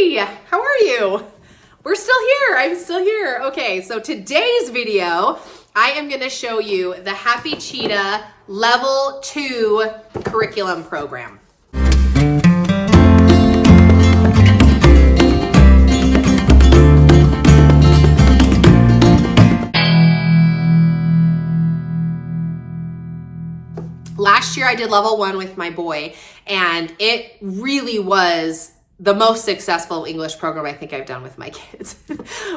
Hi, how are you? We're still here. I'm still here. Okay, so today's video, I am going to show you the Happy Cheetah Level 2 curriculum program. Last year I did level 1 with my boy, and it really was the most successful English program I think I've done with my kids.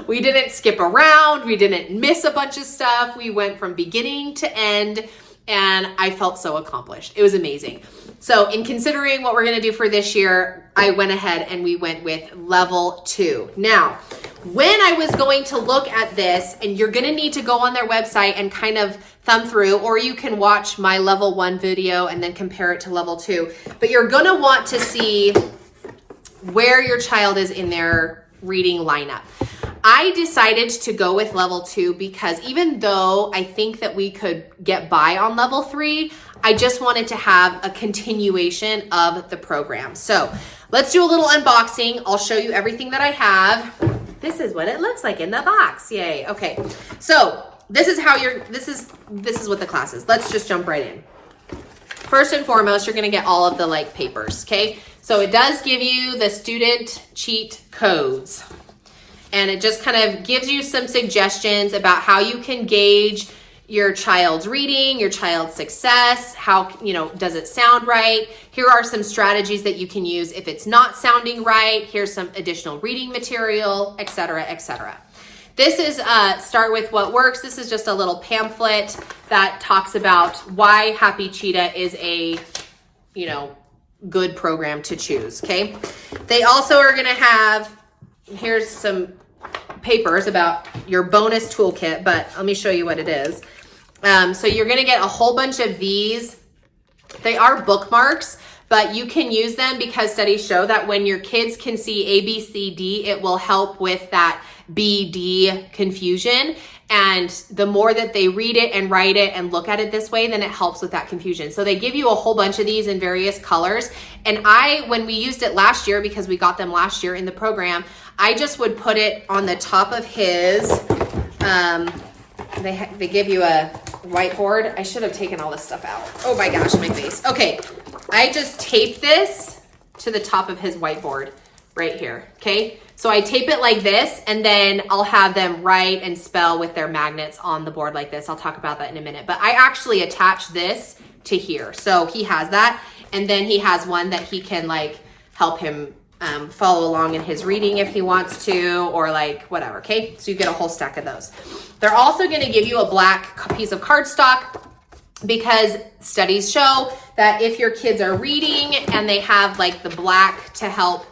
We didn't skip around. We didn't miss a bunch of stuff. We went from beginning to end, and I felt so accomplished. It was amazing. So in considering what we're going to do for this year, I went ahead and we went with level 2. Now, when I was going to look at this, and you're going to need to go on their website and kind of thumb through, or you can watch my level 1 video and then compare it to level 2, but you're going to want to see where your child is in their reading lineup. I decided to go with level 2 because even though I think that we could get by on level 3, I just wanted to have a continuation of the program. So let's do a little unboxing. I'll show you everything that I have. This is what it looks like in the box. Yay. Okay. So this is how this is what the class is. Let's just jump right in. First and foremost, you're going to get all of the papers. Okay. So it does give you the student cheat codes, and it just kind of gives you some suggestions about how you can gauge your child's reading, your child's success, how, does it sound right? Here are some strategies that you can use if it's not sounding right. Here's some additional reading material, etc., etc. This is Start With What Works. This is just a little pamphlet that talks about why Happy Cheetah is a, good program to choose, okay? They also are gonna have, here's some papers about your bonus toolkit, but let me show you what it is. So you're gonna get a whole bunch of these. They are bookmarks, but you can use them because studies show that when your kids can see A, B, C, D, it will help with that B, D confusion. And the more that they read it and write it and look at it this way, then it helps with that confusion. So they give you a whole bunch of these in various colors. And when we used it last year, because we got them last year in the program, I just would put it on the top of his, they give you a whiteboard. I should have taken all this stuff out. Oh my gosh, my face. Okay, I just tape this to the top of his whiteboard right here, okay? So I tape it like this, and then I'll have them write and spell with their magnets on the board like this. I'll talk about that in a minute. But I actually attach this to here. So he has that, and then he has one that he can help him follow along in his reading if he wants to, or whatever, okay? So you get a whole stack of those. They're also gonna give you a black piece of cardstock because studies show that if your kids are reading and they have the black to help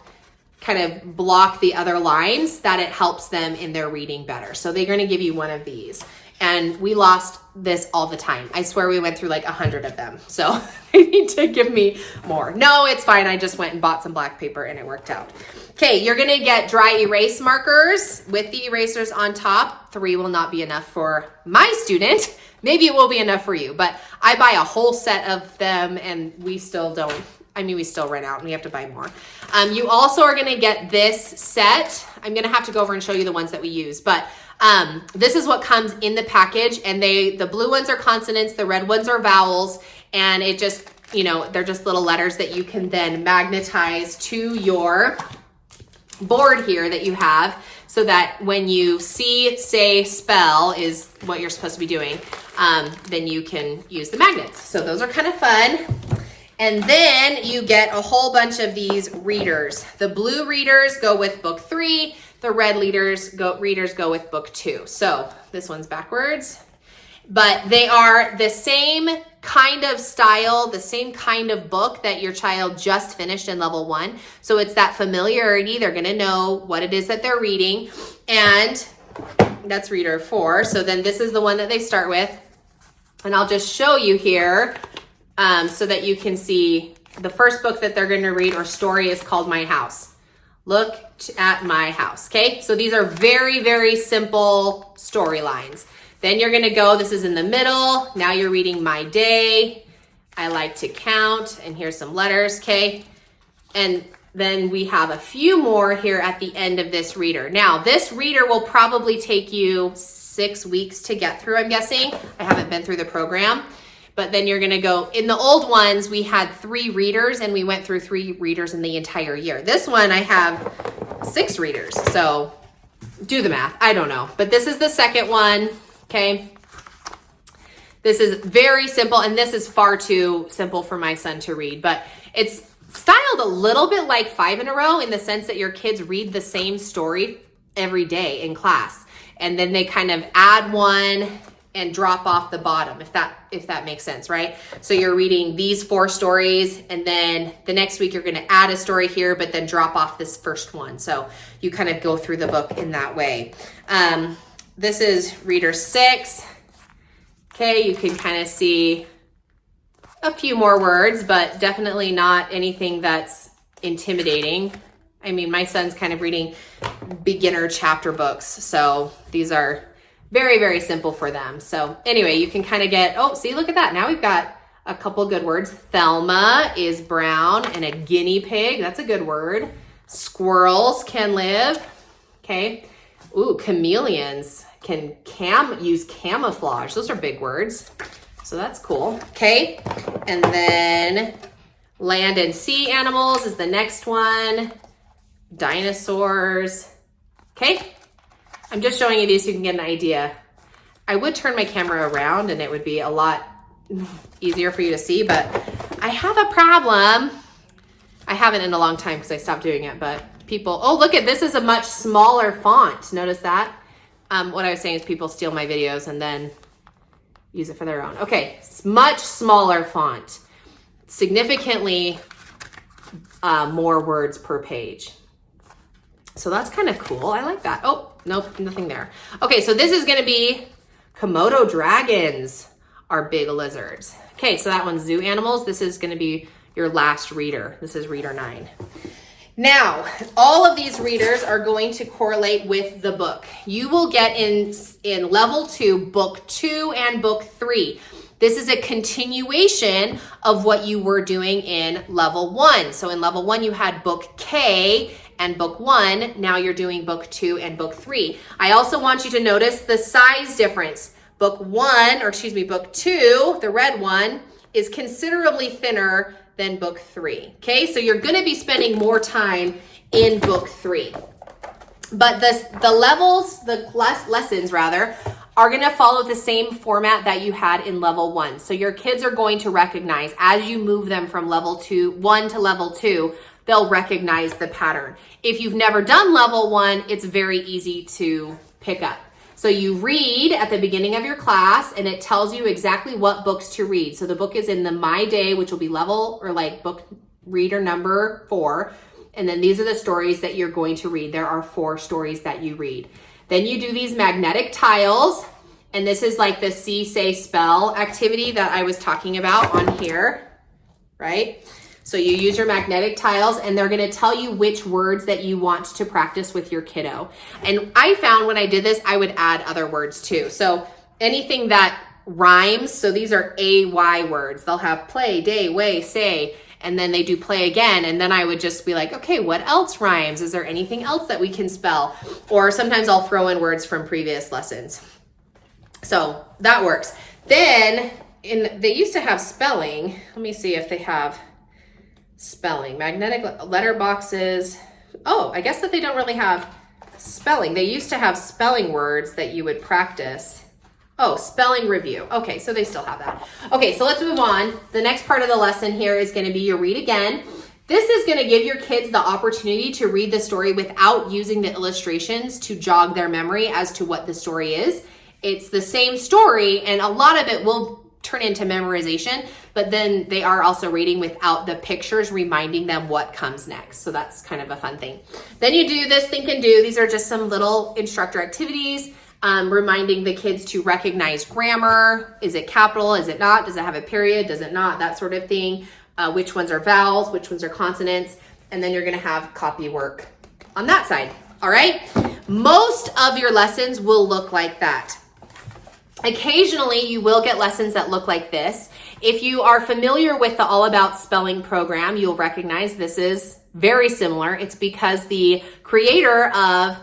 kind of block the other lines, that it helps them in their reading better. So they're going to give you one of these. And we lost this all the time. I swear we went through 100 of them. So they need to give me more. No, it's fine. I just went and bought some black paper and it worked out. Okay, you're going to get dry erase markers with the erasers on top. 3 will not be enough for my student. Maybe it will be enough for you, but I buy a whole set of them and we still don't. We still run out and we have to buy more. You also are gonna get this set. I'm gonna have to go over and show you the ones that we use, but this is what comes in the package, and the blue ones are consonants, the red ones are vowels, and it just, they're just little letters that you can then magnetize to your board here that you have, so that when you see, say, spell is what you're supposed to be doing, then you can use the magnets. So those are kind of fun. And then you get a whole bunch of these readers. The blue readers go with book 3. The red readers go with book 2. So this one's backwards. But they are the same kind of style, the same kind of book that your child just finished in level 1. So it's that familiarity. They're going to know what it is that they're reading. And that's reader 4. So then this is the one that they start with. And I'll just show you here. So that you can see the first book that they're going to read or story is called My House. Look at my house, okay? So these are very, very simple storylines. Then you're going to go, this is in the middle. Now you're reading My Day. I like to count, and here's some letters, okay? And then we have a few more here at the end of this reader. Now, this reader will probably take you 6 weeks to get through, I'm guessing. I haven't been through the program. But then you're gonna go, in the old ones, we had 3 readers and we went through 3 readers in the entire year. This one, I have 6 readers. So do the math, I don't know. But this is the second one, okay? This is very simple, and this is far too simple for my son to read, but it's styled a little bit like 5 in a Row in the sense that your kids read the same story every day in class. And then they kind of add one and drop off the bottom, if that makes sense, right? So you're reading these 4 stories, and then the next week you're gonna add a story here, but then drop off this first one. So you kind of go through the book in that way. This is reader 6. Okay, you can kind of see a few more words, but definitely not anything that's intimidating. I mean, my son's kind of reading beginner chapter books, so these are very, very simple for them. So anyway, you can kind of get, oh, see, look at that. Now we've got a couple good words. Thelma is brown and a guinea pig. That's a good word. Squirrels can live. Okay. Ooh, chameleons can use camouflage. Those are big words. So that's cool. Okay. And then land and sea animals is the next one. Dinosaurs. Okay. I'm just showing you these so you can get an idea. I would turn my camera around and it would be a lot easier for you to see, but I have a problem. I haven't in a long time because I stopped doing it, but people, oh, look at this is a much smaller font. Notice that? What I was saying is people steal my videos and then use it for their own. Okay, it's much smaller font. Significantly more words per page. So that's kind of cool. I like that. Oh, nope, nothing there. Okay, so this is gonna be Komodo dragons are big lizards. Okay, so that one's zoo animals. This is gonna be your last reader. This is reader 9. Now, all of these readers are going to correlate with the book. You will get in level 2, book 2 and book 3. This is a continuation of what you were doing in level 1. So in level 1, you had book K and book 1. Now you're doing book 2 and book 3. I also want you to notice the size difference. Book 2, the red one, is considerably thinner than book 3. Okay, so you're gonna be spending more time in book 3. But the lessons are gonna follow the same format that you had in level 1. So your kids are going to recognize as you move them from level 1 to level 2, they'll recognize the pattern. If you've never done level 1, it's very easy to pick up. So you read at the beginning of your class and it tells you exactly what books to read. So the book is in the My Day, which will be level or like book reader number 4. And then these are the stories that you're going to read. There are 4 stories that you read. Then you do these magnetic tiles. And this is like the see, say, spell activity that I was talking about on here, right? So you use your magnetic tiles and they're gonna tell you which words that you want to practice with your kiddo. And I found when I did this, I would add other words too. So anything that rhymes, so these are AY words. They'll have play, day, way, say, and then they do play again. And then I would just be like, okay, what else rhymes? Is there anything else that we can spell? Or sometimes I'll throw in words from previous lessons. So that works. Then they used to have spelling. Let me see if they have spelling. Magnetic letter boxes. Oh, I guess that they don't really have spelling. They used to have spelling words that you would practice. Oh, spelling review. Okay, so they still have that. Okay, so let's move on. The next part of the lesson here is going to be your read again. This is going to give your kids the opportunity to read the story without using the illustrations to jog their memory as to what the story is. It's the same story, and a lot of it will turn into memorization, but then they are also reading without the pictures reminding them what comes next. So that's kind of a fun thing. Then you do this think and do. These are just some little instructor activities, reminding the kids to recognize grammar. Is it capital? Is it not? Does it have a period? Does it not? That sort of thing. Which ones are vowels? Which ones are consonants? And then you're gonna have copy work on that side. All right? Most of your lessons will look like that. Occasionally, you will get lessons that look like this. If you are familiar with the All About Spelling program, you'll recognize this is very similar. It's because the creator of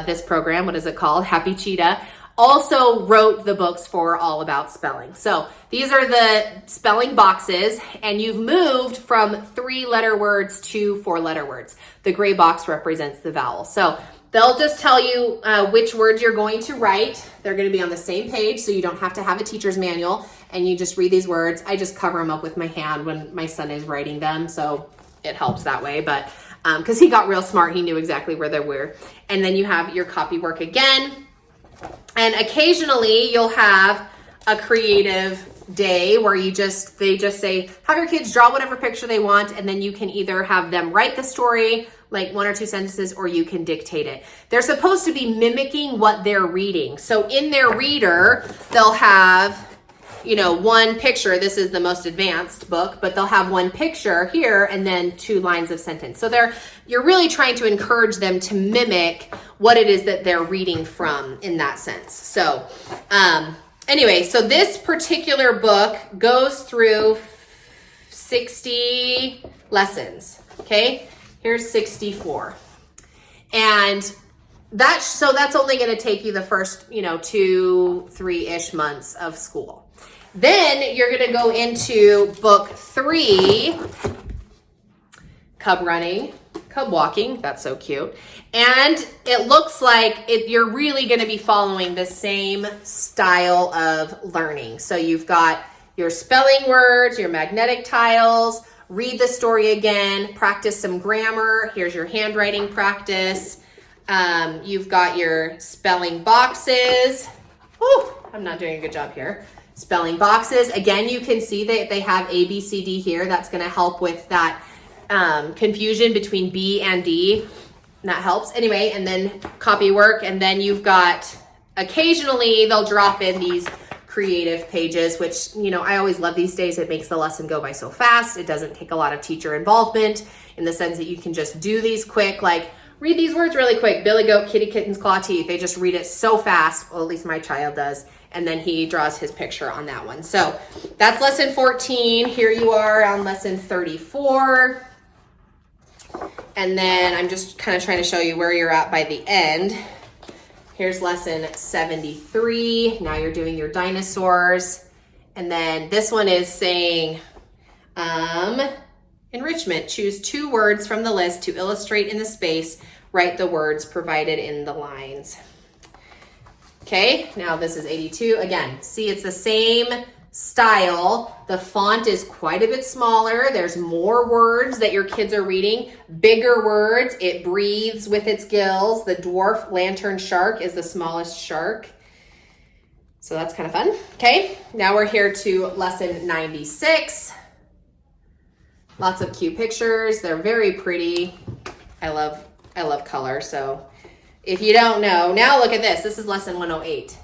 this program, what is it called? Happy Cheetah, also wrote the books for All About Spelling. So these are the spelling boxes, and you've moved from 3-letter words to 4-letter words. The gray box represents the vowel. So they'll just tell you which words you're going to write. They're going to be on the same page, so you don't have to have a teacher's manual, and you just read these words. I just cover them up with my hand when my son is writing them, so it helps that way. But because he got real smart, he knew exactly where they were. And then you have your copy work again. And occasionally you'll have a creative day where they just say, have your kids draw whatever picture they want, and then you can either have them write the story, like 1 or 2 sentences, or you can dictate it. They're supposed to be mimicking what they're reading. So in their reader, they'll have, one picture. This is the most advanced book, but they'll have 1 picture here and then 2 lines of sentence. So you're really trying to encourage them to mimic what it is that they're reading from in that sense. So anyway, so this particular book goes through 60 lessons. Okay, here's 64. And that's only going to take you the first, 2-3-ish months of school. Then you're going to go into book 3, cub running, cub walking. That's so cute. And it looks like you're really going to be following the same style of learning. So you've got your spelling words, your magnetic tiles, read the story again, practice some grammar. Here's your handwriting practice. You've got your spelling boxes. Whew, I'm not doing a good job here. Spelling boxes. Again, you can see that they have A, B, C, D here. That's going to help with that confusion between B and D. And that helps. Anyway, and then copy work. And then you've got, occasionally they'll drop in these creative pages, which, I always love these days. It makes the lesson go by so fast. It doesn't take a lot of teacher involvement in the sense that you can just do these quick, like read these words really quick. Billy goat, kitty, kittens, claw, teeth. They just read it so fast. Well, at least my child does. And then he draws his picture on that one. So that's lesson 14. Here you are on lesson 34. And then I'm just kind of trying to show you where you're at by the end. Here's lesson 73. Now you're doing your dinosaurs. And then this one is saying, enrichment. Choose 2 words from the list to illustrate in the space. Write the words provided in the lines. Okay, now this is 82. Again, see, it's the same style. The font is quite a bit smaller. There's more words that your kids are reading, bigger words. It breathes with its gills. The dwarf lantern shark is the smallest shark. So that's kind of fun. Okay, now we're here to lesson 96. Lots of cute pictures. They're very pretty. I love color, so if you don't know, now look at this. This is lesson 108.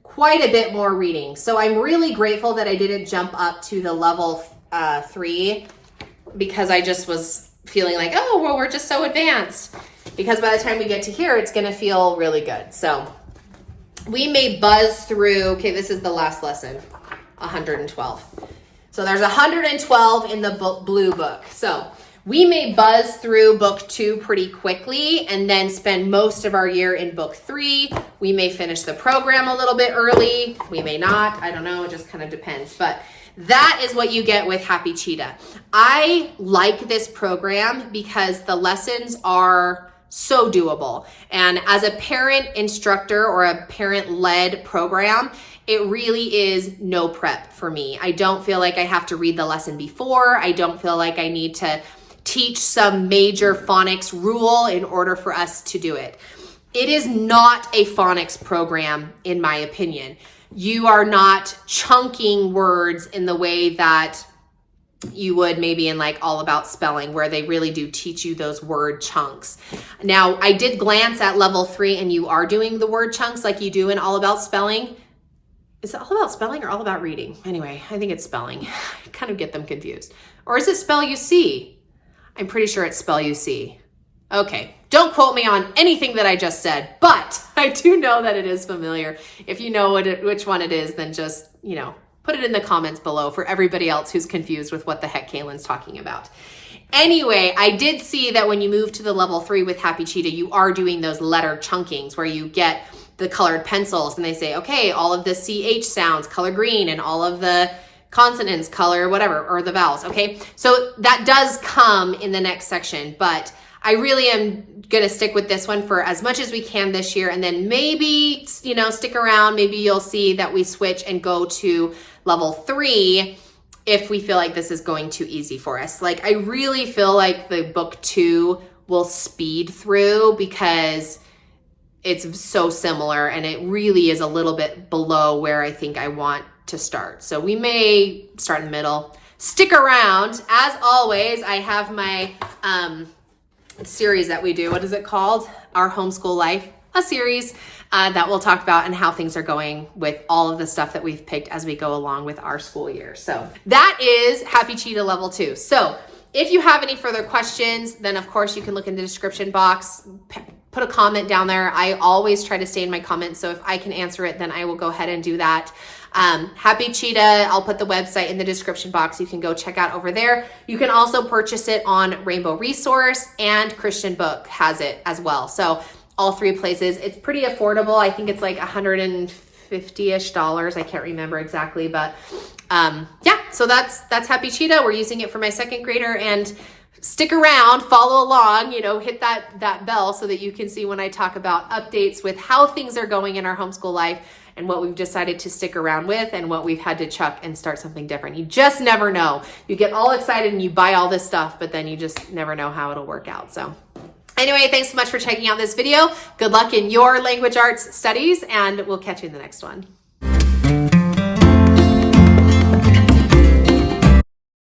Quite a bit more reading. So I'm really grateful that I didn't jump up to the level 3 because I just was feeling like, oh, well, we're just so advanced. Because by the time we get to here, it's going to feel really good. So we may buzz through, okay, this is the last lesson, 112. So there's 112 in the blue book. So we may buzz through book 2 pretty quickly and then spend most of our year in book 3. We may finish the program a little bit early. We may not. I don't know. It just kind of depends. But that is what you get with Happy Cheetah. I like this program because the lessons are so doable. And as a parent instructor or a parent-led program, it really is no prep for me. I don't feel like I have to read the lesson before. I don't feel like I need to teach some major phonics rule in order for us to do it. It is not a phonics program, in my opinion. You are not chunking words in the way that you would maybe in like All About Spelling, where they really do teach you those word chunks. Now, I did glance at level 3 and you are doing the word chunks like you do in All About Spelling. Is it All About Spelling or All About Reading? Anyway, I think it's spelling. I kind of get them confused. Or is it Spell You See? I'm pretty sure it's Spell You See. Okay, don't quote me on anything that I just said, but I do know that it is familiar. If you know which one it is, then just, Put it in the comments below for everybody else who's confused with what the heck Kaylin's talking about. Anyway, I did see that when you move to the level 3 with Happy Cheetah, you are doing those letter chunkings where you get the colored pencils and they say, okay, all of the CH sounds color green and all of the consonants color whatever, or the vowels, okay? So that does come in the next section, but I really am gonna stick with this one for as much as we can this year, and then maybe, you know, stick around, maybe you'll see that we switch and go to level 3 if we feel like this is going too easy for us. Like, I really feel like the book 2 will speed through because it's so similar and it really is a little bit below where I think I want to start. So we may start in the middle. Stick around. As always, I have my series that we do. What is it called? Our Homeschool Life, a series that we'll talk about and how things are going with all of the stuff that we've picked as we go along with our school year. So that is Happy Cheetah level 2. So if you have any further questions, then of course you can look in the description box, put a comment down there. I always try to stay in my comments, so if I can answer it, then I will go ahead and do that. Happy Cheetah, I'll put the website in the description box. You can go check out over there. You can also purchase it on Rainbow Resource, and Christian Book has it as well. So all 3 places. It's pretty affordable. I think it's like $150-ish. I can't remember exactly, but yeah, so that's Happy Cheetah. We're using it for my 2nd grader, and stick around, follow along, you know, hit that bell so that you can see when I talk about updates with how things are going in our homeschool life and what we've decided to stick around with and what we've had to chuck and start something different. You just never know. You get all excited and you buy all this stuff, but then you just never know how it'll work out. So anyway, thanks so much for checking out this video. Good luck in your language arts studies, and we'll catch you in the next one.